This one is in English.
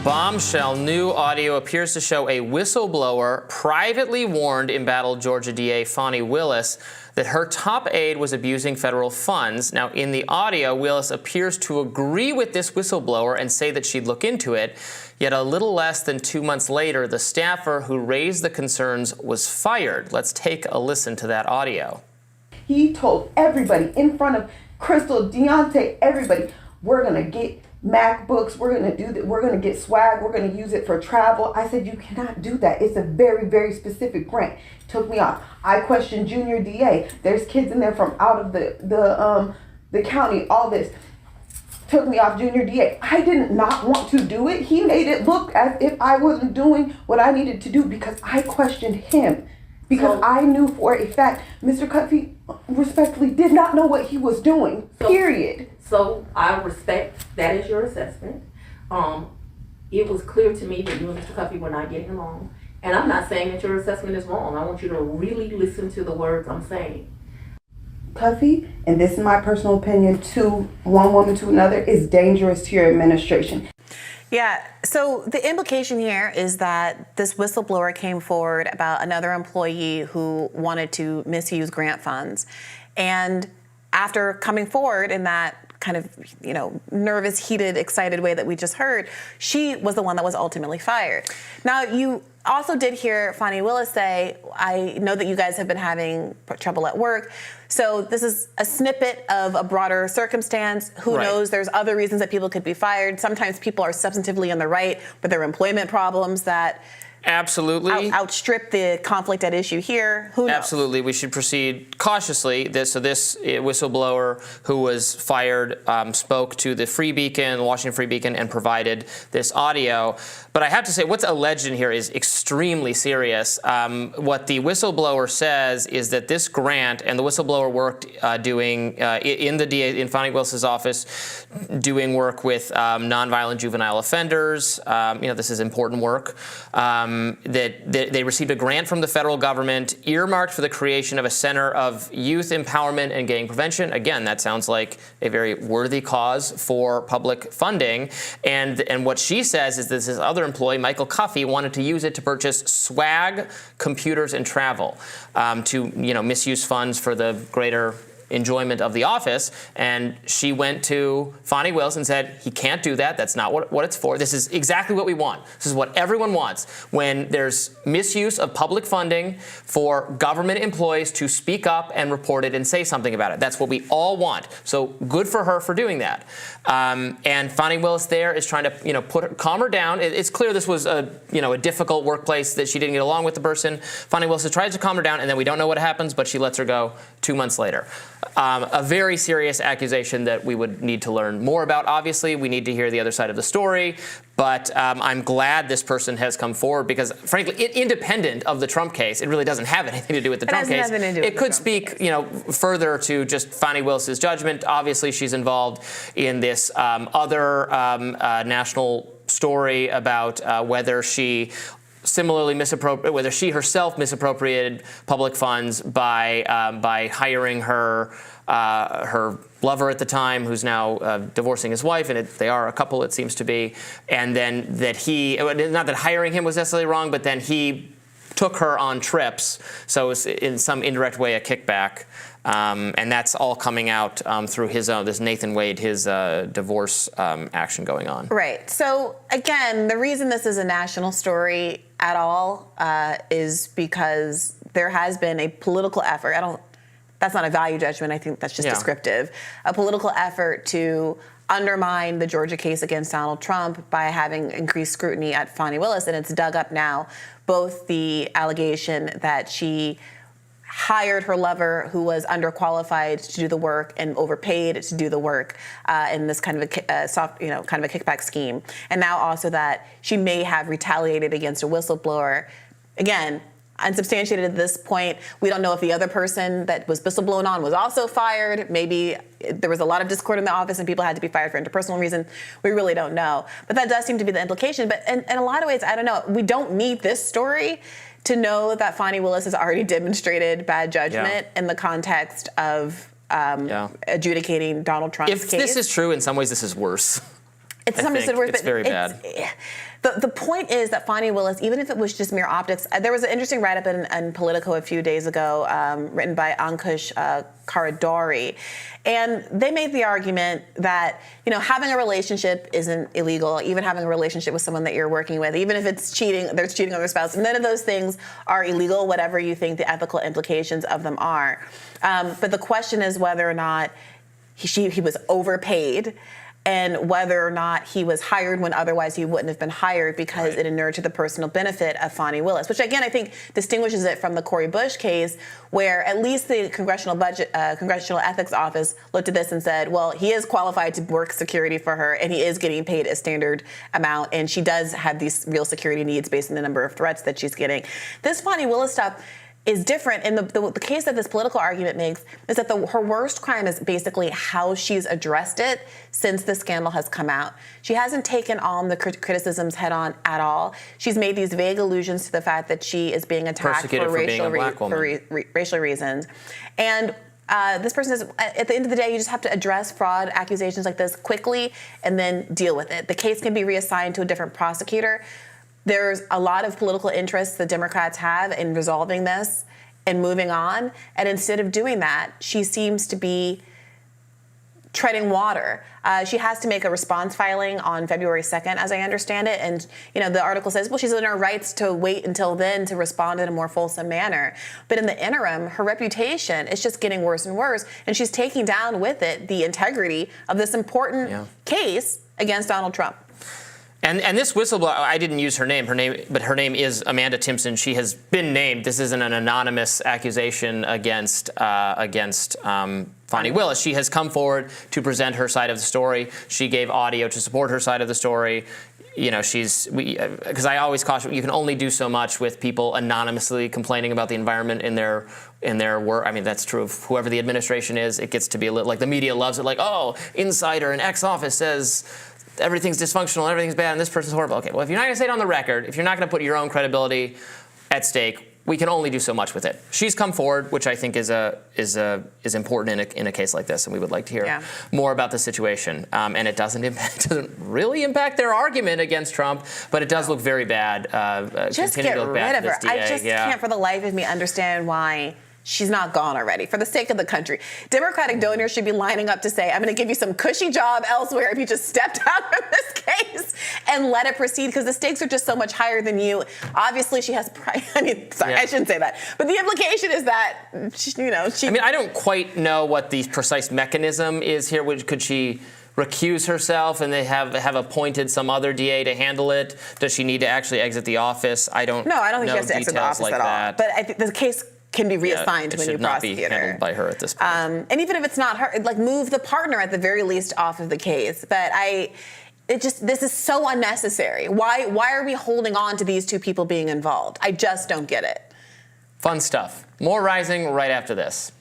Bombshell new audio appears to show a whistleblower privately warned embattled Georgia DA Fani Willis that her top aide was abusing federal funds. Now, in the audio, Willis appears to agree with this whistleblower and say that she'd look into it. Yet a little less than 2 months later, the staffer who raised the concerns was fired. Let's take a listen to that audio. He told everybody in front of Crystal, Deontay, everybody, we're going to get MacBooks, we're going to do that, we're going to get swag, we're going to use it for travel. I said, you cannot do that. It's a very, very specific grant. Took me off. I questioned Junior DA. There's kids in there from out of the county, all this. Took me off Junior DA. I did not want to do it. He made it look as if I wasn't doing what I needed to do because I questioned him. Because I knew for a fact Mr. Cuffey respectfully did not know what he was doing, period. So I respect that is your assessment. It was clear to me that you and Mr. Cuffey were not getting along. And I'm not saying that your assessment is wrong. I want you to really listen to the words I'm saying. Cuffey, and this is my personal opinion, to one woman to another, is dangerous to your administration. Yeah, so the implication here is that this whistleblower came forward about another employee who wanted to misuse grant funds. And after coming forward in that kind of, nervous, heated, excited way that we just heard, she was the one that was ultimately fired. Now, you also did hear Fani Willis say, I know that you guys have been having trouble at work. So this is a snippet of a broader circumstance. Who knows? There's other reasons that people could be fired. Sometimes people are substantively on the right, but there are employment problems that absolutely outstrip the conflict at issue here. Who knows? Absolutely. We should proceed cautiously. This whistleblower who was fired spoke to the Free Beacon, Washington Free Beacon, and provided this audio. But I have to say, what's alleged in here is extremely serious. What the whistleblower says is that this grant, and the whistleblower worked doing in Fani Willis's office, doing work with nonviolent juvenile offenders. This is important work. That they received a grant from the federal government earmarked for the creation of a center of youth empowerment and gang prevention. Again, that sounds like a very worthy cause for public funding. And what she says is this other employee, Michael Cuffey, wanted to use it to purchase swag, computers, and travel to misuse funds for the greater enjoyment of the office. And she went to Fani Willis and said, he can't do that. That's not what it's for. This is exactly what we want. This is what everyone wants. When there's misuse of public funding for government employees to speak up and report it and say something about it. That's what we all want. So good for her for doing that. And Fani Willis there is trying to calm her down. It's clear this was a difficult workplace, that she didn't get along with the person. Fani Willis tries to calm her down, and then we don't know what happens, but she lets her go 2 months later. A very serious accusation that we would need to learn more about. Obviously, we need to hear the other side of the story. But I'm glad this person has come forward because, frankly, independent of the Trump case, it really doesn't have anything to do with the Trump case. It could speak, further to just Fani Willis's judgment. Obviously, she's involved in this other national story about whether she whether she herself misappropriated public funds by hiring her lover at the time, who's now divorcing his wife, and they are a couple, it seems to be, and then that not that hiring him was necessarily wrong, but then he took her on trips, so it's in some indirect way a kickback. And that's all coming out through this Nathan Wade, his divorce action going on. Right. So again, the reason this is a national story at all is because there has been a political effort. That's not a value judgment. I think that's just descriptive. A political effort to undermine the Georgia case against Donald Trump by having increased scrutiny at Fani Willis, and it's dug up now both the allegation that she hired her lover, who was underqualified to do the work and overpaid to do the work in this kind of a kickback scheme, and now also that she may have retaliated against a whistleblower. Again, unsubstantiated at this point. We don't know if the other person that was whistleblown on was also fired. Maybe there was a lot of discord in the office and people had to be fired for interpersonal reasons. We really don't know. But that does seem to be the implication. But in a lot of ways, I don't know. We don't need this story to know that Fani Willis has already demonstrated bad judgment in the context of adjudicating Donald Trump's case. If this is true, in some ways this is worse. It's very bad. The point is that Fani Willis, even if it was just mere optics, there was an interesting write-up in Politico a few days ago, written by Ankush Karadori, and they made the argument that having a relationship isn't illegal, even having a relationship with someone that you're working with, even if it's cheating, they're cheating on their spouse. None of those things are illegal, whatever you think the ethical implications of them are. But the question is whether or not he was overpaid, and whether or not he was hired when otherwise he wouldn't have been hired because it inured to the personal benefit of Fani Willis, which again I think distinguishes it from the Cori Bush case, where at least the Congressional Ethics Office looked at this and said, well, he is qualified to work security for her, and he is getting paid a standard amount, and she does have these real security needs based on the number of threats that she's getting. This Fani Willis stuff is different, and the case that this political argument makes is that her worst crime is basically how she's addressed it since the scandal has come out. She hasn't taken on the criticisms head on at all. She's made these vague allusions to the fact that she is being attacked for racial reasons. And this person says, at the end of the day, you just have to address fraud accusations like this quickly and then deal with it. The case can be reassigned to a different prosecutor. There's a lot of political interests the Democrats have in resolving this and moving on. And instead of doing that, she seems to be treading water. She has to make a response filing on February 2nd, as I understand it. And, the article says, well, she's in her rights to wait until then to respond in a more fulsome manner. But in the interim, her reputation is just getting worse and worse. And she's taking down with it the integrity of this important case against Donald Trump. And this whistleblower, I didn't use her name, but her name is Amanda Timpson. She has been named. This isn't an anonymous accusation against Fani Willis. She has come forward to present her side of the story. She gave audio to support her side of the story. Because I always caution, you can only do so much with people anonymously complaining about the environment in their work. I mean, that's true of whoever the administration is. It gets to be a little like the media loves it, like, oh, insider in X office says everything's dysfunctional, everything's bad, and this person's horrible. Okay, well, if you're not going to say it on the record, if you're not going to put your own credibility at stake, we can only do so much with it. She's come forward, which I think is important in a case like this, and we would like to hear more about the situation. And it doesn't really impact their argument against Trump, but it does look very bad. Just get rid of her. I just can't for the life of me understand why she's not gone already, for the sake of the country. Democratic donors should be lining up to say, I'm going to give you some cushy job elsewhere if you just step down from this case and let it proceed, because the stakes are just so much higher than you. Obviously, she has I shouldn't say that. But the implication is that, she... I mean, I don't quite know what the precise mechanism is here. Could she recuse herself and they have appointed some other DA to handle it? Does she need to actually exit the office? I don't know. No, I don't think she has to exit the office at all. But I think the case can be reassigned to a new prosecutor. It should not be handled by her at this point. And even if it's not her, move the partner at the very least off of the case. But this is so unnecessary. Why are we holding on to these two people being involved? I just don't get it. Fun stuff. More Rising right after this.